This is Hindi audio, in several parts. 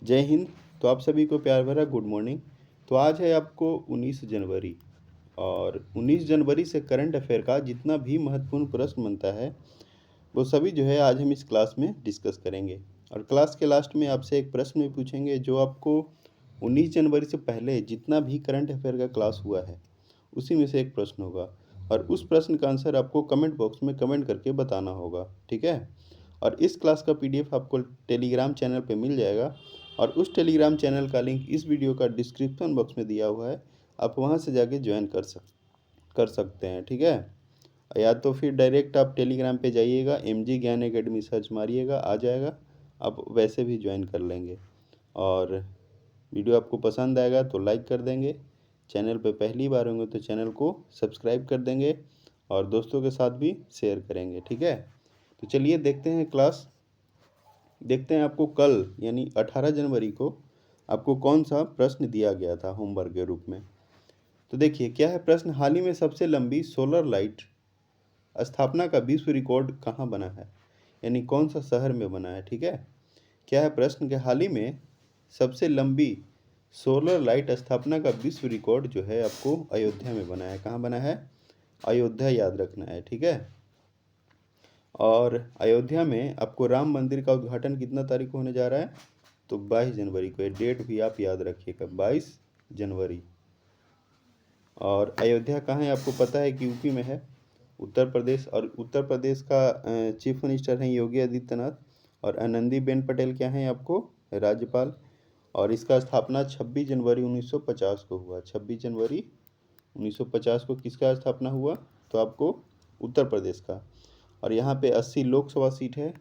जय हिंद। तो आप सभी को प्यार भरा गुड मॉर्निंग। तो आज है आपको 19 जनवरी और 19 जनवरी से करंट अफेयर का जितना भी महत्वपूर्ण प्रश्न बनता है वो सभी जो है आज हम इस क्लास में डिस्कस करेंगे। और क्लास के लास्ट में आपसे एक प्रश्न भी पूछेंगे जो आपको 19 जनवरी से पहले जितना भी करंट अफेयर का क्लास हुआ है उसी में से एक प्रश्न होगा। और उस प्रश्न का आंसर आपको कमेंट बॉक्स में कमेंट करके बताना होगा, ठीक है। और इस क्लास का पीडीएफ आपको टेलीग्राम चैनल पे मिल जाएगा और उस टेलीग्राम चैनल का लिंक इस वीडियो का डिस्क्रिप्शन बॉक्स में दिया हुआ है। आप वहाँ से जाके ज्वाइन कर सकते हैं, ठीक है। या तो फिर डायरेक्ट आप टेलीग्राम पे जाइएगा, MG ज्ञान एकेडमी सर्च मारिएगा, आ जाएगा। आप वैसे भी ज्वाइन कर लेंगे। और वीडियो आपको पसंद आएगा तो लाइक कर देंगे, चैनल पे पहली बार होंगे तो चैनल को सब्सक्राइब कर देंगे और दोस्तों के साथ भी शेयर करेंगे, ठीक है। तो चलिए देखते हैं क्लास। देखते हैं आपको कल यानी 18 जनवरी को आपको कौन सा प्रश्न दिया गया था होमवर्क के रूप में। तो देखिए क्या है प्रश्न। हाल ही में सबसे लंबी सोलर लाइट स्थापना का विश्व रिकॉर्ड कहाँ बना है, यानी कौन सा शहर में बना है, ठीक है। क्या है प्रश्न के हाल ही में सबसे लंबी सोलर लाइट स्थापना का विश्व रिकॉर्ड जो है आपको अयोध्या में बना है। कहाँ बना है? अयोध्या, याद रखना है, ठीक है। और अयोध्या में आपको राम मंदिर का उद्घाटन कितना तारीख को होने जा रहा है? तो 22 जनवरी को। ये डेट भी आप याद रखिएगा, 22 जनवरी। और अयोध्या कहाँ है? आपको पता है कि यूपी में है, उत्तर प्रदेश। और उत्तर प्रदेश का चीफ मिनिस्टर हैं योगी आदित्यनाथ और आनंदीबेन पटेल क्या हैं आपको? राज्यपाल। और इसका स्थापना 26 जनवरी 1950 को हुआ। 26 जनवरी 1950 को किसका स्थापना हुआ? तो आपको उत्तर प्रदेश का। और यहाँ पे 80 लोकसभा सीट है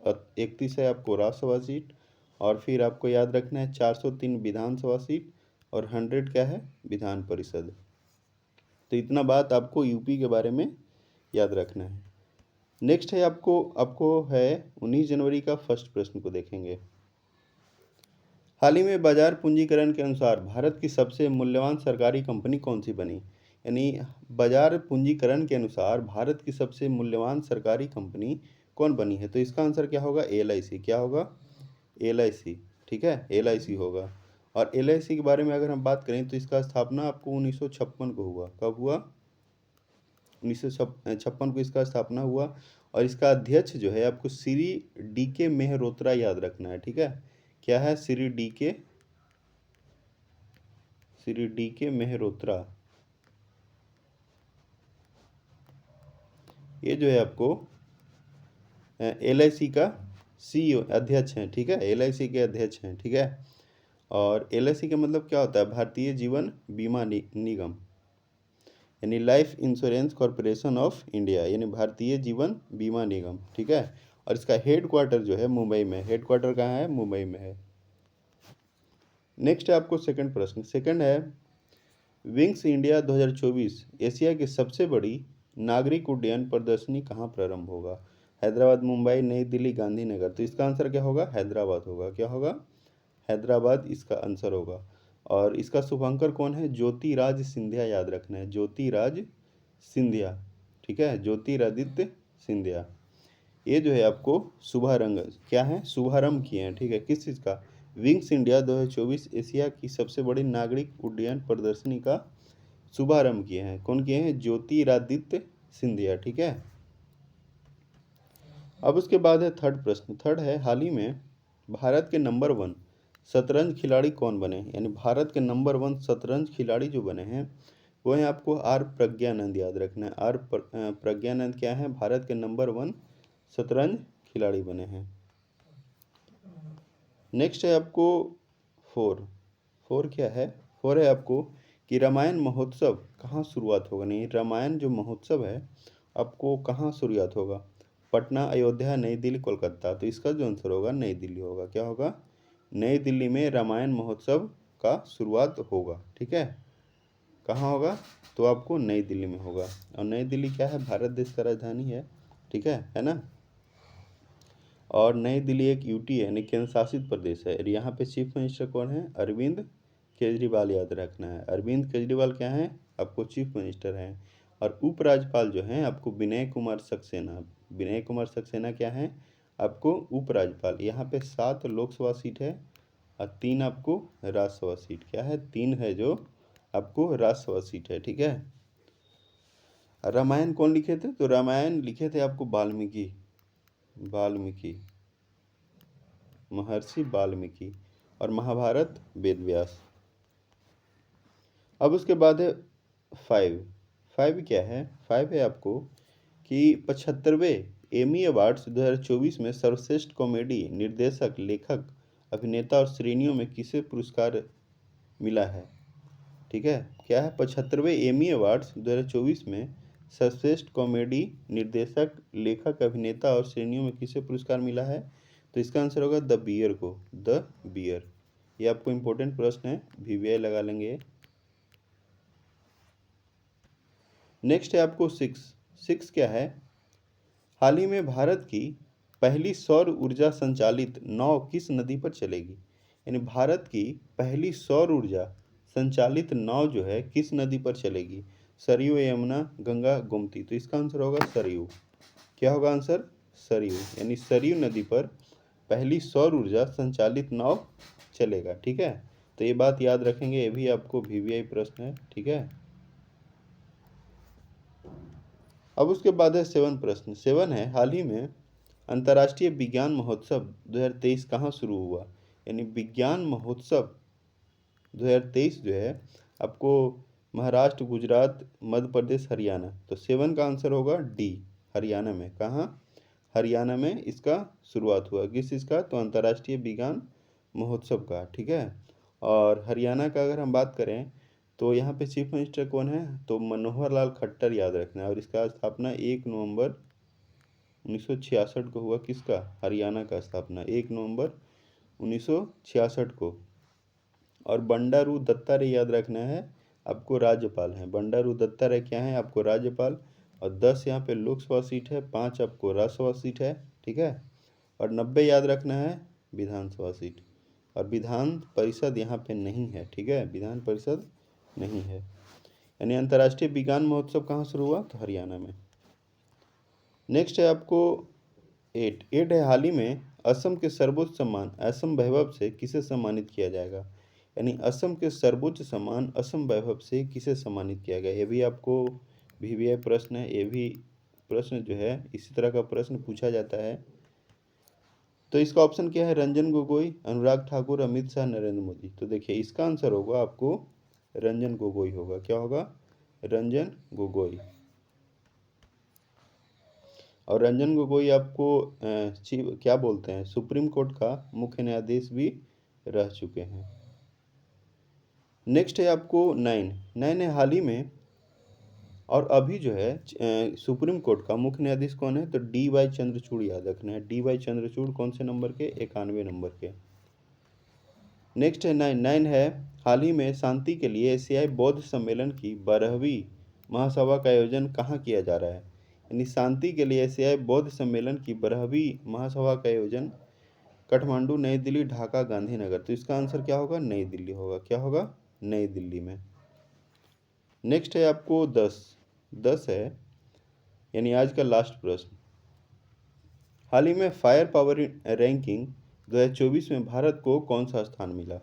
और 31 है आपको राज्यसभा सीट। और फिर आपको याद रखना है 403 विधानसभा सीट और 100 क्या है? विधान परिषद। तो इतना बात आपको यूपी के बारे में याद रखना है। नेक्स्ट है आपको है 19 जनवरी का फर्स्ट प्रश्न को देखेंगे। हाल ही में बाजार पूंजीकरण के अनुसार भारत की सबसे मूल्यवान सरकारी कंपनी कौन सी बनी? यानी बाजार पूंजीकरण के अनुसार भारत की सबसे मूल्यवान सरकारी कंपनी कौन बनी है? तो इसका आंसर क्या होगा? LIC। क्या होगा? LIC, ठीक है, LIC होगा। और LIC के बारे में अगर हम बात करें तो इसका स्थापना आपको 1956 को हुआ। कब हुआ? 1956 को इसका स्थापना हुआ। और इसका अध्यक्ष जो है आपको श्री DK मेहरोत्रा याद रखना है, ठीक है। क्या है? श्री DK मेहरोत्रा। ये जो है आपको LIC का CEO अध्यक्ष हैं, ठीक है। LIC के अध्यक्ष हैं, ठीक है। और LIC का मतलब क्या होता है? भारतीय जीवन बीमा निगम, यानी life insurance corporation of India, यानी भारतीय जीवन बीमा निगम, ठीक है। और इसका हेड क्वार्टर जो है मुंबई में। हेड क्वार्टर कहाँ है? मुंबई में है। नेक्स्ट है आपको सेकंड प्रश्न। सेकंड है विंग्स इंडिया 2024 एशिया की सबसे बड़ी नागरिक उड्डयन प्रदर्शनी कहाँ प्रारंभ होगा? हैदराबाद, मुंबई, नई दिल्ली, गांधीनगर। तो इसका आंसर क्या होगा? हैदराबाद होगा। क्या होगा? हैदराबाद इसका आंसर होगा। और इसका शुभंकर कौन है? ज्योतिराज सिंधिया, याद रखना है, ज्योतिराज सिंधिया, ठीक है, ज्योतिरादित्य सिंधिया। ये जो है आपको शुभारंभ क्या है? शुभारंभ किए हैं, ठीक है। किस चीज़ का? विंग्स इंडिया 2024 एशिया की सबसे बड़ी नागरिक उड्डयन प्रदर्शनी का शुभारंभ किए हैं। कौन किए हैं? ज्योतिरादित्य सिंधिया, ठीक है। अब उसके बाद है थर्ड प्रश्न। थर्ड है हाल ही में भारत के नंबर 1 शतरंज खिलाड़ी कौन बने? यानी भारत के नंबर 1 शतरंज खिलाड़ी जो बने हैं वो हैं आपको R प्रज्ञानंद, याद रखना है। प्रज्ञानंद क्या है? भारत के नंबर 1 शतरंज खिलाड़ी बने हैं। नेक्स्ट है आपको फोर क्या है? फोर है आपको कि रामायण महोत्सव कहाँ शुरुआत होगा? नहीं, रामायण जो महोत्सव है आपको कहाँ शुरुआत होगा? पटना, अयोध्या, नई दिल्ली, कोलकाता। तो इसका जो आंसर होगा नई दिल्ली होगा। क्या होगा? नई दिल्ली में रामायण महोत्सव का शुरुआत होगा, ठीक है। कहाँ होगा? तो आपको नई दिल्ली में होगा। और नई दिल्ली क्या है? भारत देश का राजधानी है, ठीक है ना। और नई दिल्ली एक यूटी है, यानी केंद्र शासित प्रदेश है। और यहाँ पे चीफ मिनिस्टर कौन है? अरविंद केजरीवाल, याद रखना है। अरविंद केजरीवाल क्या है? आपको चीफ मिनिस्टर हैं। और उपराज्यपाल जो हैं आपको विनय कुमार सक्सेना। विनय कुमार सक्सेना क्या है? आपको उपराज्यपाल। यहाँ पे 7 लोकसभा सीट है और 3 आपको राज्यसभा सीट। क्या है? 3 है जो आपको राज्यसभा सीट है। ठीक है। रामायण कौन लिखे थे? तो रामायण लिखे थे आपको वाल्मीकि, वाल्मीकि, महर्षि वाल्मीकि। और महाभारत वेद व्यास। अब उसके बाद है 5। 5 क्या है? 5 है आपको कि 75वें एमी अवार्ड्स 2024 में सर्वश्रेष्ठ कॉमेडी निर्देशक, लेखक, अभिनेता और श्रेणियों में किसे पुरस्कार मिला है? ठीक है। क्या है? 75वें एमी अवार्ड्स 2024 में सर्वश्रेष्ठ कॉमेडी निर्देशक, लेखक, अभिनेता और श्रेणियों में किसे पुरस्कार मिला है? तो इसका आंसर होगा द बियर को, द बियर। ये आपको इम्पोर्टेंट प्रश्न है, वीवीआई लगा लेंगे। नेक्स्ट है आपको 6 क्या है? हाल ही में भारत की पहली सौर ऊर्जा संचालित नाव किस नदी पर चलेगी? यानी भारत की पहली सौर ऊर्जा संचालित नाव जो है किस नदी पर चलेगी? सरयू, यमुना, गंगा, गोमती। तो इसका आंसर होगा सरयू। क्या होगा आंसर? सरयू। यानी सरयू नदी पर पहली सौर ऊर्जा संचालित नाव चलेगा। ठीक है। तो ये बात याद रखेंगे, ये भी आपको वीवीआई प्रश्न है। ठीक है। अब उसके बाद है 7 प्रश्न। 7 है, हाल ही में अंतर्राष्ट्रीय विज्ञान महोत्सव 2023 कहाँ शुरू हुआ? यानी विज्ञान महोत्सव 2023 जो है आपको महाराष्ट्र, गुजरात, मध्य प्रदेश, हरियाणा। तो 7 का आंसर होगा डी, हरियाणा में। कहाँ? हरियाणा में इसका शुरुआत हुआ। किस इसका? तो अंतर्राष्ट्रीय विज्ञान महोत्सव का। ठीक है। और हरियाणा का अगर हम बात करें तो यहाँ पे चीफ मिनिस्टर कौन है? तो मनोहर लाल खट्टर, याद रखना है। और इसका स्थापना 1 नवंबर 1966 को हुआ। किसका? हरियाणा का स्थापना 1 नवंबर 1966 को। और बंडारू दत्तात्रेय, याद रखना है, आपको राज्यपाल हैं। बंडारू दत्तात्रेय क्या है? आपको राज्यपाल। और 10 यहाँ पे लोकसभा सीट है, 5 आपको राज्यसभा सीट है। ठीक है। और 90 याद रखना है विधानसभा सीट। और विधान परिषद यहाँ पे नहीं है। ठीक है। विधान परिषद नहीं है। यानी अंतर्राष्ट्रीय विज्ञान महोत्सव कहाँ शुरू हुआ? तो हरियाणा में। नेक्स्ट है आपको 8 है, हाल ही में असम के सर्वोच्च सम्मान असम वैभव से किसे सम्मानित किया जाएगा? यानी असम के सर्वोच्च सम्मान असम वैभव से किसे सम्मानित किया गया? ये भी आपको वीवीआई प्रश्न है। ये भी प्रश्न जो है इसी तरह का प्रश्न पूछा जाता है। तो इसका ऑप्शन क्या है? रंजन गोगोई, अनुराग ठाकुर, अमित शाह, नरेंद्र मोदी। तो देखिए इसका आंसर होगा आपको रंजन गोगोई होगा। क्या होगा? रंजन गोगोई। और रंजन गोगोई आपको चीफ क्या बोलते हैं, सुप्रीम कोर्ट का मुख्य न्यायाधीश भी रह चुके हैं। नेक्स्ट है आपको 9 है, हाल ही में और अभी जो है सुप्रीम कोर्ट का मुख्य न्यायाधीश कौन है? तो डी वाई चंद्रचूड़, याद रखना है। डी वाई चंद्रचूड़ कौन से नंबर के? 91 नंबर के। नेक्स्ट है 9 है, हाल ही में शांति के लिए एशियाई बौद्ध सम्मेलन की 12वीं महासभा का आयोजन कहाँ किया जा रहा है? यानी शांति के लिए एशियाई बौद्ध सम्मेलन की 12वीं महासभा का आयोजन काठमांडू, नई दिल्ली, ढाका, गांधीनगर। तो इसका आंसर क्या होगा? नई दिल्ली होगा। क्या होगा? नई दिल्ली में। नेक्स्ट है आपको 10 है, यानी आज का लास्ट प्रश्न। हाल ही में फायर पावर रैंकिंग 2024 में भारत को कौन सा स्थान मिला?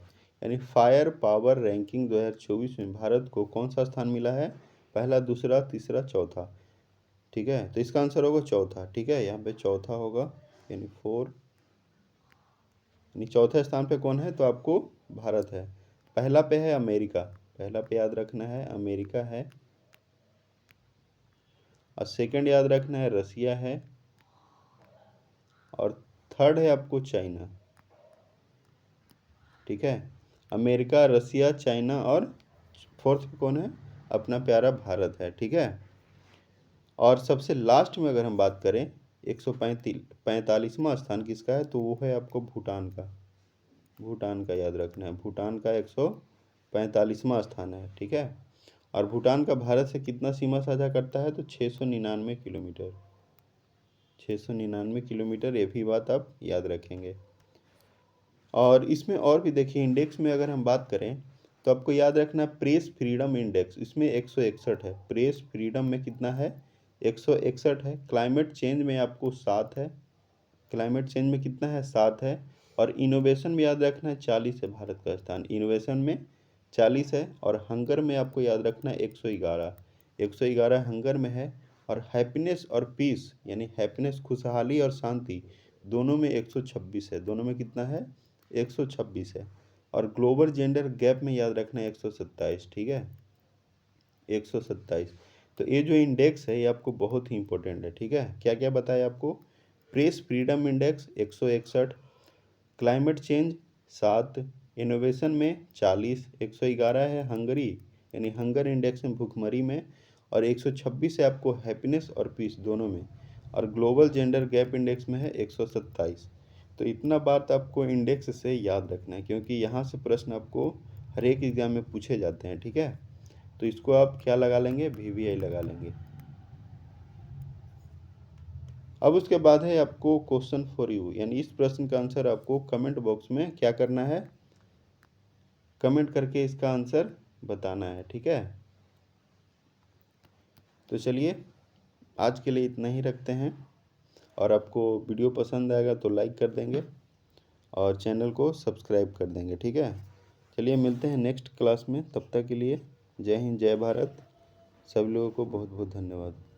यानी फायर पावर रैंकिंग 2024 में भारत को कौन सा स्थान मिला है? पहला, दूसरा, तीसरा, चौथा। ठीक है। तो इसका आंसर होगा चौथा। ठीक है। यहाँ पे चौथा होगा, यानी 4। यानी चौथे स्थान पे कौन है? तो आपको भारत है। पहला पे है अमेरिका। पहला पे याद रखना है अमेरिका है। और सेकंड याद रखना है रसिया है। और थर्ड है आपको चाइना। ठीक है। अमेरिका, रसिया, चाइना और फोर्थ पे कौन है? अपना प्यारा भारत है। ठीक है। और सबसे लास्ट में अगर हम बात करें 145वां स्थान किसका है? तो वो है आपको भूटान का। भूटान का याद रखना है। भूटान का 145वां स्थान है। ठीक है। और भूटान का भारत से कितना सीमा साझा करता है? तो 699 किलोमीटर। 699 किलोमीटर, ये भी बात आप याद रखेंगे। और इसमें और भी देखिए, इंडेक्स में अगर हम बात करें तो आपको याद रखना है प्रेस फ्रीडम इंडेक्स, इसमें 161 है। प्रेस फ्रीडम में कितना है? 161 है। क्लाइमेट चेंज में आपको 7 है। क्लाइमेट चेंज में कितना है? 7 है। और इनोवेशन में याद रखना 40 है भारत का स्थान, इनोवेशन में 40 है। और हंगर में आपको याद रखना 111, 111 हंगर में है। और हैप्पीनेस और पीस यानी हैप्पीनेस खुशहाली और शांति दोनों में 126 है, दोनों में कितना है 126 है। और ग्लोबल जेंडर गैप में याद रखना 127, ठीक है 127। तो ये जो इंडेक्स है ये आपको बहुत ही इंपॉर्टेंट है, ठीक है। क्या क्या बताया आपको, press freedom index 161, climate change 7, innovation में 40, 111 है हंगरी यानी हंगर इंडेक्स में भूखमरी में, और 126 है आपको हैप्पीनेस और पीस दोनों में, और ग्लोबल जेंडर गैप इंडेक्स में है 127। तो इतना बात आपको इंडेक्स से याद रखना है, क्योंकि यहाँ से प्रश्न आपको हर एक एग्जाम में पूछे जाते हैं, ठीक है। तो इसको आप क्या लगा लेंगे, VVI लगा लेंगे। अब उसके बाद है आपको क्वेश्चन फॉर यू, यानी इस प्रश्न का आंसर आपको कमेंट बॉक्स में क्या करना है, कमेंट करके इसका आंसर बताना है, ठीक है। तो चलिए आज के लिए इतना ही रखते हैं, और आपको वीडियो पसंद आएगा तो लाइक कर देंगे और चैनल को सब्सक्राइब कर देंगे, ठीक है। चलिए मिलते हैं नेक्स्ट क्लास में, तब तक के लिए जय हिंद जय भारत। सब लोगों को बहुत बहुत धन्यवाद।